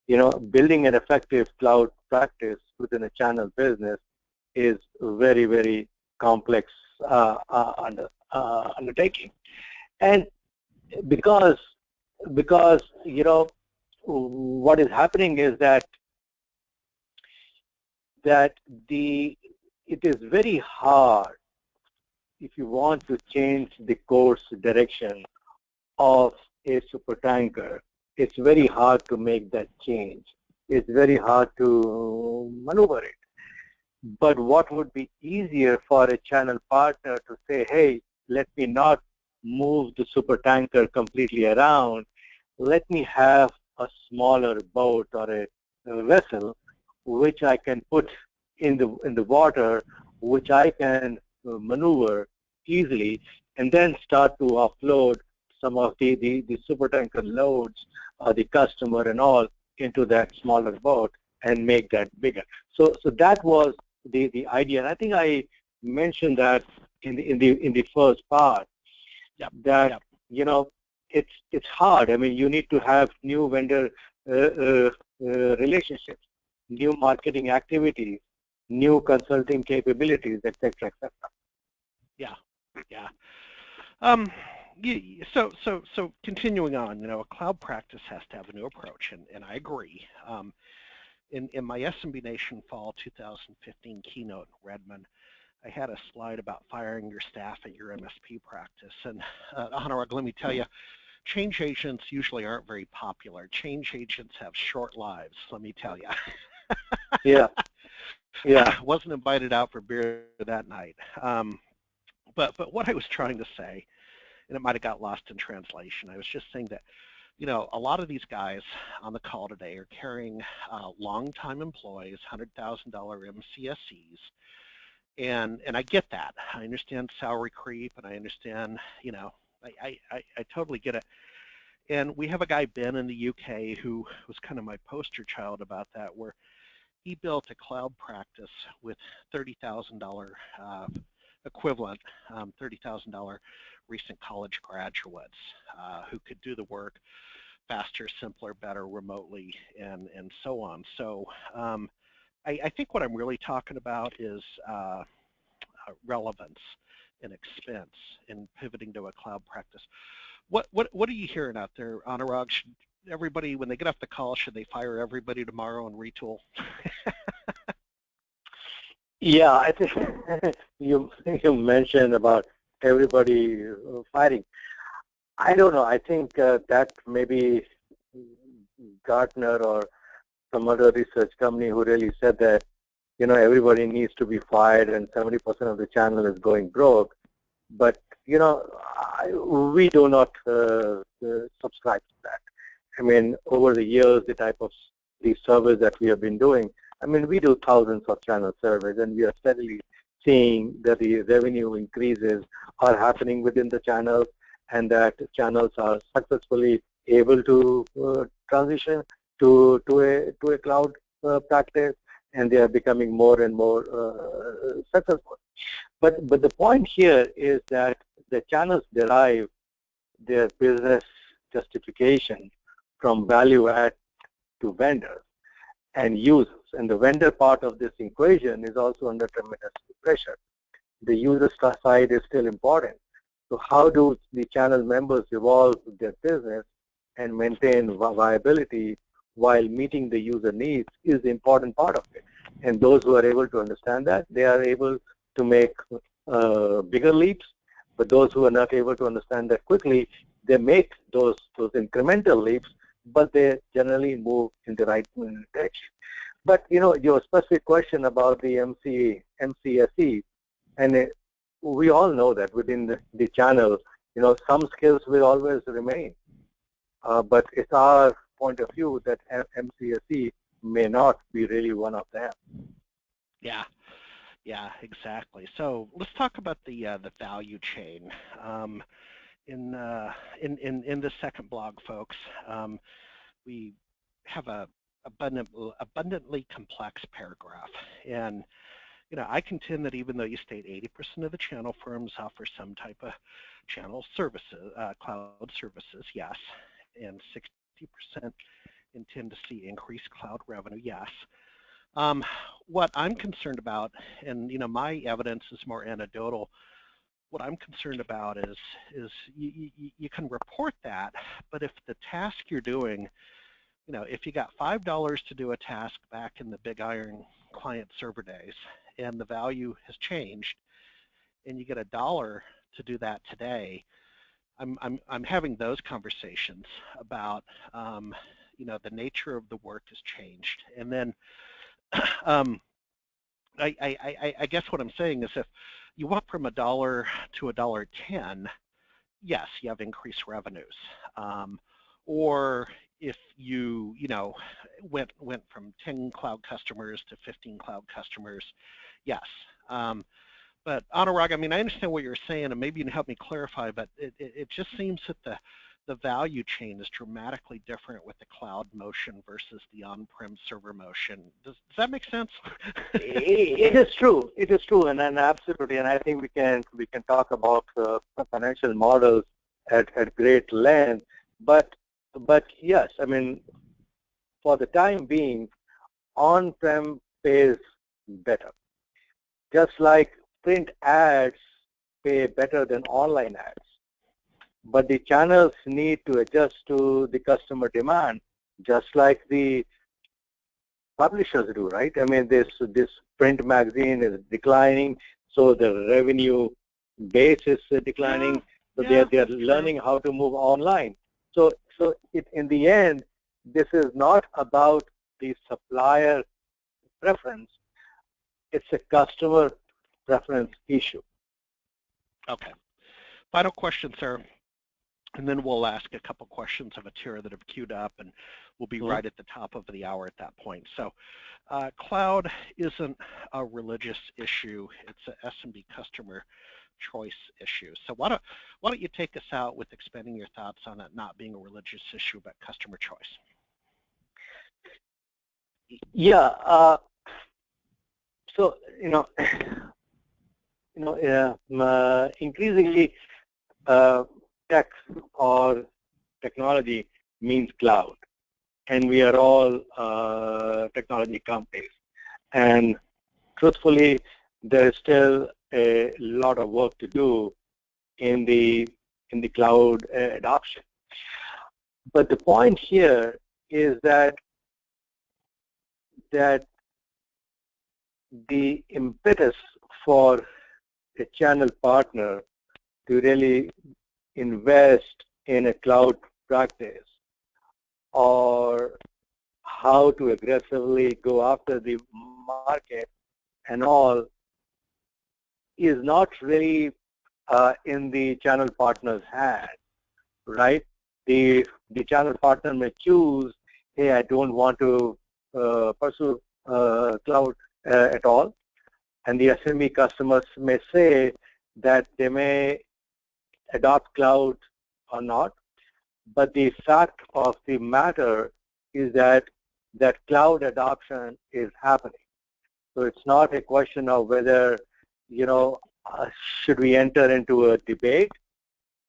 Building an effective cloud practice within a channel business is very, very complex undertaking. And because what is happening is that it is very hard if you want to change the course direction of a supertanker. It's very hard to make that change. It's very hard to maneuver it. But what would be easier for a channel partner to say, hey, let me not move the supertanker completely around. Let me have a smaller boat or a vessel which I can put in the water, which I can maneuver easily, and then start to offload some of the supertanker loads, the customer and all into that smaller boat and make that bigger. So that was the idea. And I think I mentioned that in the first part, Yep. that Yep. you know it's hard. I mean, you need to have new vendor relationships, new marketing activities, new consulting capabilities, etc., etc. Yeah. Yeah. So continuing on, a cloud practice has to have a new approach, and I agree. In my SMB Nation Fall 2015 keynote in Redmond, I had a slide about firing your staff at your MSP practice. And Anurag, let me tell you, change agents usually aren't very popular. Change agents have short lives, let me tell you. Yeah, yeah, Wasn't invited out for beer that night. But what I was trying to say, and it might have got lost in translation, I was just saying that, a lot of these guys on the call today are carrying long-time employees, $100,000 MCSEs, and I get that. I understand salary creep, and I understand, I totally get it. And we have a guy, Ben, in the UK who was kind of my poster child about that, where he built a cloud practice with $30,000 equivalent, $30,000 recent college graduates who could do the work faster, simpler, better, remotely, and so on. So I think what I'm really talking about is relevance and expense in pivoting to a cloud practice. What are you hearing out there, Anurag? Should everybody, when they get off the call, should they fire everybody tomorrow and retool? yeah. I think you mentioned about everybody fighting. I don't know. I think that maybe Gartner or some other research company who really said that, everybody needs to be fired and 70% of the channel is going broke. But, we do not subscribe to that. I mean, over the years, the surveys that we have been doing, I mean, we do thousands of channel surveys, and we are steadily seeing that the revenue increases are happening within the channels, and that channels are successfully able to transition to a cloud practice, and they are becoming more and more successful. But the point here is that the channels derive their business justification from value add to vendors and users. And the vendor part of this equation is also under tremendous pressure. The user side is still important. So how do the channel members evolve their business and maintain viability while meeting the user needs is the important part of it. And those who are able to understand that, they are able to make bigger leaps. But those who are not able to understand that quickly, they make those incremental leaps, but they generally move in the right direction. But your specific question about the MCSE, and we all know that within the channel, some skills will always remain. But it's our point of view that MCSE may not be really one of them. Yeah, exactly. So let's talk about the value chain. In the second blog, folks, we have a abundantly complex paragraph, and I contend that even though you state 80% of the channel firms offer some type of channel services, cloud services, yes, and 60% intend to see increased cloud revenue, yes. What I'm concerned about, and my evidence is more anecdotal, what I'm concerned about is you can report that, but if the task you're doing, if you got $5 to do a task back in the big iron client server days, and the value has changed, and you get $1 to do that today, I'm having those conversations about the nature of the work has changed, and then I guess what I'm saying is if you went from $1 to $1.10, yes, you have increased revenues. Or if you went from 10 cloud customers to 15 cloud customers, yes. But Anurag, I mean, I understand what you're saying, and maybe you can help me clarify, but it just seems that the value chain is dramatically different with the cloud motion versus the on-prem server motion. Does that make sense? It is true. It is true, and absolutely. And I think we can talk about financial models at great length. But yes, I mean, for the time being, on-prem pays better. Just like print ads pay better than online ads. But the channels need to adjust to the customer demand, just like the publishers do, right? I mean, this print magazine is declining, so the revenue base is declining. So they're learning how to move online. So in the end, this is not about the supplier preference. It's a customer preference issue. Okay. Final question, sir. And then we'll ask a couple questions of Atira that have queued up, and we'll be right at the top of the hour at that point. So cloud isn't a religious issue. It's a SMB customer choice issue. So why don't you take us out with expanding your thoughts on it not being a religious issue, but customer choice? Yeah. So increasingly, tech or technology means cloud, and we are all technology companies. And truthfully, there is still a lot of work to do in the cloud adoption. But the point here is that the impetus for a channel partner to really invest in a cloud practice, or how to aggressively go after the market and all, is not really in the channel partner's hand, right? The channel partner may choose, hey, I don't want to pursue cloud at all. And the SMB customers may say that they may adopt cloud or not. But the fact of the matter is that cloud adoption is happening. So it's not a question of whether, should we enter into a debate,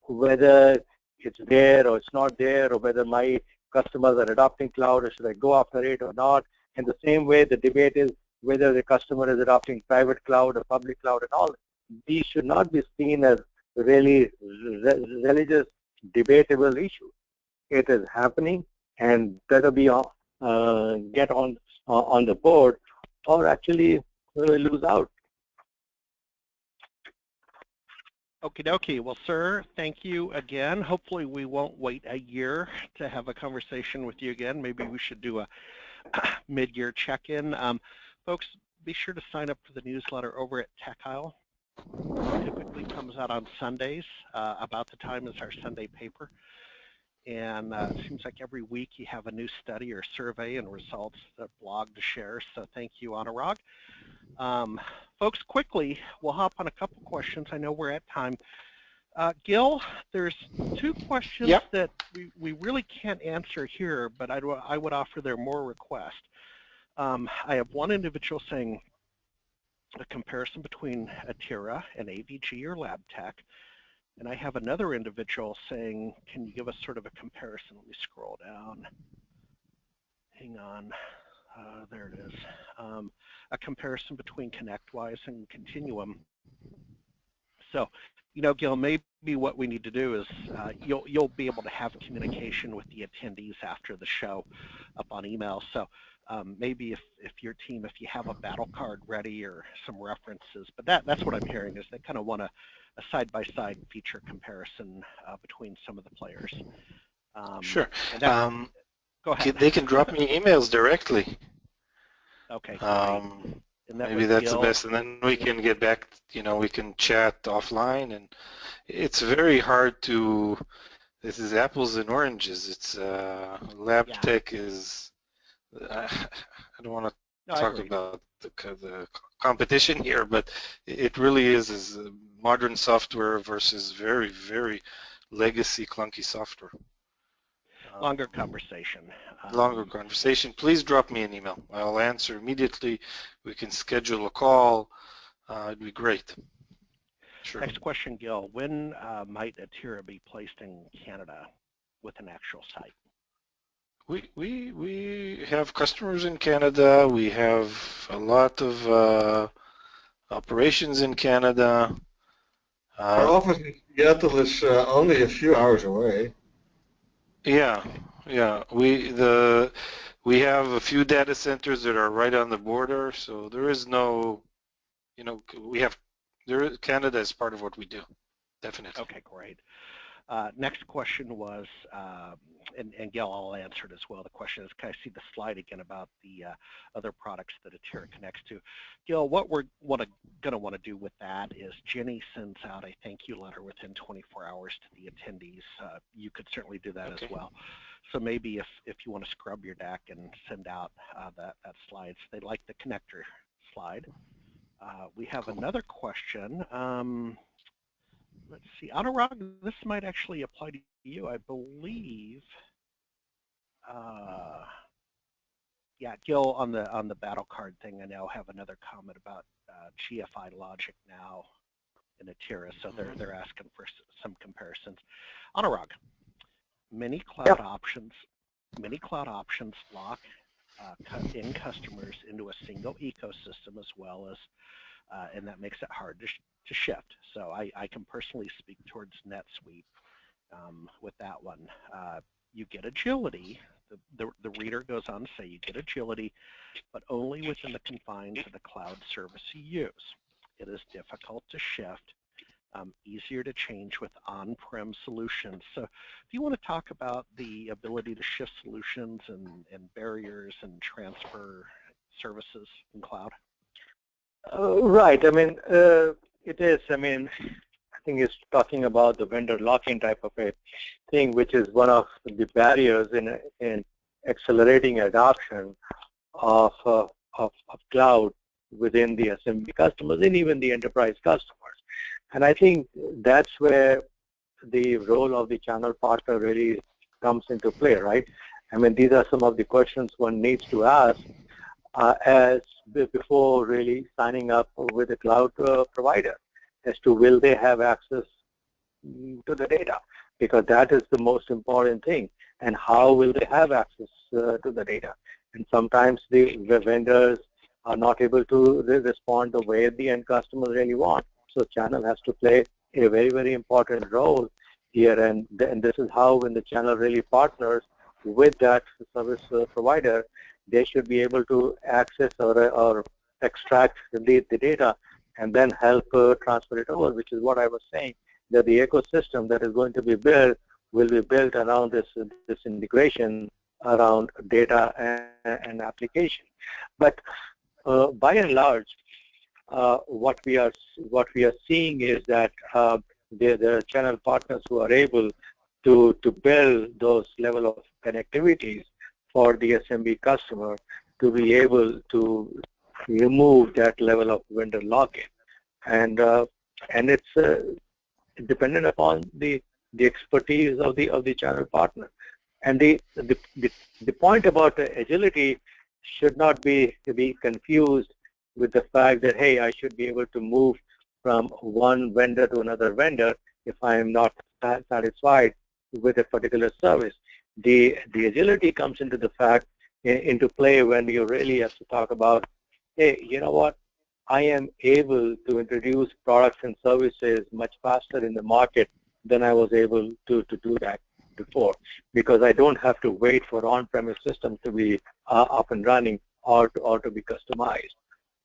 whether it's there or it's not there, or whether my customers are adopting cloud, or should I go after it or not. In the same way, the debate is whether the customer is adopting private cloud or public cloud and all. These should not be seen as really religious, debatable issue. It is happening, and better be get on the board, or actually lose out. Okie dokie. Well, sir, thank you again. Hopefully we won't wait a year to have a conversation with you again. Maybe we should do a mid-year check-in. Folks, be sure to sign up for the newsletter over at Tech Isle. It typically comes out on Sundays, about the time as our Sunday paper. And it seems like every week you have a new study or survey and results, the blog to share. So thank you, Anurag. Folks, quickly, we'll hop on a couple questions. I know we're at time. Gil, there's two questions that we really can't answer here, but I would offer there more requests. I have one individual saying a comparison between Atira and AVG or LabTech. And I have another individual saying, can you give us sort of a comparison? Let me scroll down. Hang on. There it is. A comparison between ConnectWise and Continuum. So, Gil, maybe what we need to do is you'll be able to have communication with the attendees after the show up on email. So maybe if your team, if you have a battle card ready or some references, but that's what I'm hearing is they kind of want a side-by-side feature comparison between some of the players. Sure. Go ahead. They can drop me emails directly. Okay. Maybe that's the best, and then we can get back. We can chat offline, and it's very hard to. This is apples and oranges. It's LabTech is. I don't want to talk about the competition here, but it really is modern software versus very, very legacy clunky software. Longer conversation. Longer conversation. Please drop me an email. I'll answer immediately. We can schedule a call. It'd be great. Sure. Next question, Gil. When might Atira be placed in Canada with an actual site? We have customers in Canada. We have a lot of operations in Canada. Our office in Seattle is only a few hours away. Yeah. We have a few data centers that are right on the border, so there is no, Canada is part of what we do, definitely. Okay, great. Next question was, and Gail, I'll answer it as well. The question is, can I see the slide again about the other products that Atira connects to? Gail, what we're going to want to do with that is Jenny sends out a thank you letter within 24 hours to the attendees. You could certainly do that as well. So maybe if you want to scrub your deck and send out that slide, so they like the connector slide. We have another question. Let's see, Anurag, this might actually apply to you, I believe. Yeah, Gil, on the battle card thing, I now have another comment about GFI logic now in Atira, so they're asking for some comparisons. Anurag, many cloud options lock in customers into a single ecosystem as well as, and that makes it hard to shift. So I can personally speak towards NetSuite with that one. You get agility. The reader goes on to say you get agility, but only within the confines of the cloud service you use. It is difficult to shift, easier to change with on-prem solutions. So do you want to talk about the ability to shift solutions and barriers and transfer services in cloud? Right. I mean, it is. I mean, I think it's talking about the vendor lock-in type of a thing, which is one of the barriers in accelerating adoption of cloud within the SMB customers and even the enterprise customers. And I think that's where the role of the channel partner really comes into play, right? I mean, these are some of the questions one needs to ask as before really signing up with a cloud provider as to will they have access to the data, because that is the most important thing, and how will they have access to the data. And sometimes the vendors are not able to respond the way the end customers really want. So channel has to play a very, very important role here, and this is how when the channel really partners with that service provider, they should be able to access or extract the data and then help transfer it over, which is what I was saying, that the ecosystem that is going to be built will be built around this integration around data and application. But by and large, what we are seeing is that there are channel partners who are able to build those level of connectivities for the SMB customer to be able to remove that level of vendor lock-in, and it's dependent upon the expertise of the channel partner. And the point about agility should not be confused with the fact that, hey, I should be able to move from one vendor to another vendor if I am not satisfied with a particular service. The agility comes into play when you really have to talk about, hey, you know what? I am able to introduce products and services much faster in the market than I was able to do that before, because I don't have to wait for on-premise systems to be up and running or to be customized.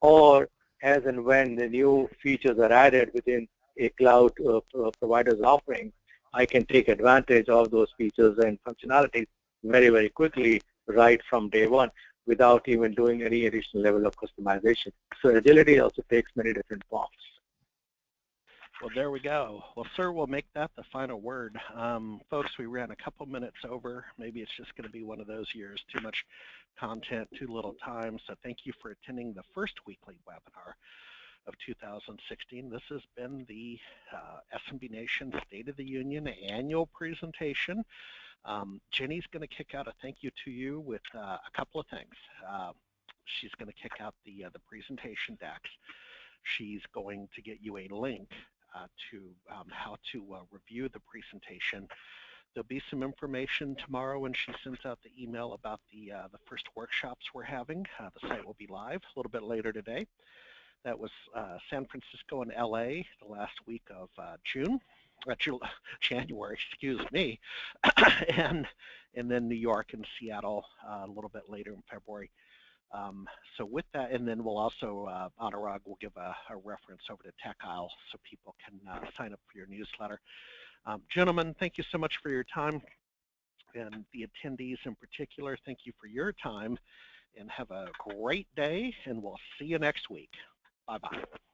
Or as and when the new features are added within a cloud provider's offering, I can take advantage of those features and functionalities very, very quickly right from day one without even doing any additional level of customization. So agility also takes many different forms. Well, there we go. Well, sir, we'll make that the final word. Folks, we ran a couple minutes over. Maybe it's just going to be one of those years, too much content, too little time. So thank you for attending the first weekly webinar of 2016. This has been the SMB Nation State of the Union annual presentation. Jenny's going to kick out a thank you to you with a couple of things. She's going to kick out the presentation decks. She's going to get you a link to how to review the presentation. There'll be some information tomorrow when she sends out the email about the first workshops we're having. The site will be live a little bit later today. That was San Francisco and LA the last week of January, excuse me, and then New York and Seattle a little bit later in February. So with that, and then we'll also, Anurag will give a reference over to Tech Isle so people can sign up for your newsletter. Gentlemen, thank you so much for your time, and the attendees in particular, thank you for your time, and have a great day, and we'll see you next week. Bye-bye.